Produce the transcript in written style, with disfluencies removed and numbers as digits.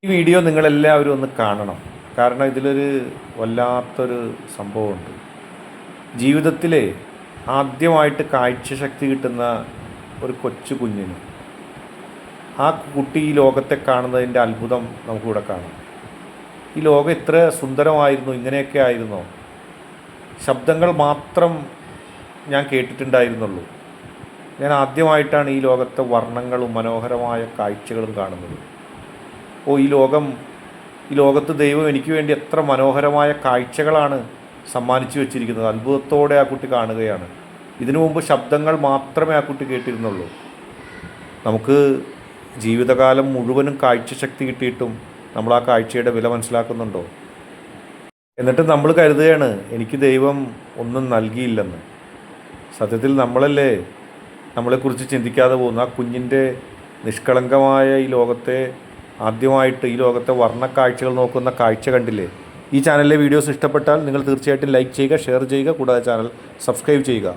ഈ വീഡിയോ നിങ്ങളെല്ലാവരും ഒന്ന് കാണണം. കാരണം ഇതിലൊരു വല്ലാത്തൊരു സംഭവമുണ്ട്. ജീവിതത്തിലെ ആദ്യമായിട്ട് കാഴ്ചശക്തി കിട്ടുന്ന ഒരു കൊച്ചു കുഞ്ഞിന് ആ കുട്ടി ഈ ലോകത്തെ കാണുന്നതിൻ്റെ അത്ഭുതം നമുക്കിവിടെ കാണാം. ഈ ലോകം ഇത്ര സുന്ദരമായിരുന്നു, ഇങ്ങനെയൊക്കെ ആയിരുന്നോ? ശബ്ദങ്ങൾ മാത്രം ഞാൻ കേട്ടിട്ടുണ്ടായിരുന്നുള്ളൂ. ഞാൻ ആദ്യമായിട്ടാണ് ഈ ലോകത്തെ വർണ്ണങ്ങളും മനോഹരമായ കാഴ്ചകളും കാണുന്നത്. ഈ ലോകത്ത് ദൈവം എനിക്ക് വേണ്ടി എത്ര മനോഹരമായ കാഴ്ചകളാണ് സമ്മാനിച്ചു വെച്ചിരിക്കുന്നത്. അത്ഭുതത്തോടെ ആ കുട്ടി കാണുകയാണ്. ഇതിനു മുമ്പ് ശബ്ദങ്ങൾ മാത്രമേ ആ കുട്ടി കേട്ടിരുന്നുള്ളൂ. നമുക്ക് ജീവിതകാലം മുഴുവനും കാഴ്ചശക്തി കിട്ടിയിട്ടും നമ്മൾ ആ കാഴ്ചയുടെ വില മനസ്സിലാക്കുന്നുണ്ടോ? എന്നിട്ട് നമ്മൾ കരുതുകയാണ് എനിക്ക് ദൈവം ഒന്നും നൽകിയില്ലെന്ന്. സത്യത്തിൽ നമ്മളല്ലേ നമ്മളെക്കുറിച്ച് ചിന്തിക്കാതെ പോകുന്നു. ആ കുഞ്ഞിൻ്റെ നിഷ്കളങ്കമായ ഈ ലോകത്തെ ആദ്യമായിട്ട് ഈ ലോകത്തെ വർണ്ണക്കാഴ്ചകൾ നോക്കുന്ന കാഴ്ച കണ്ടില്ലേ? ഈ ചാനലിലെ വീഡിയോസ് ഇഷ്ടപ്പെട്ടാൽ നിങ്ങൾ തീർച്ചയായിട്ടും ലൈക്ക് ചെയ്യുക, ഷെയർ ചെയ്യുക, കൂടാതെ ചാനൽ സബ്സ്ക്രൈബ് ചെയ്യുക.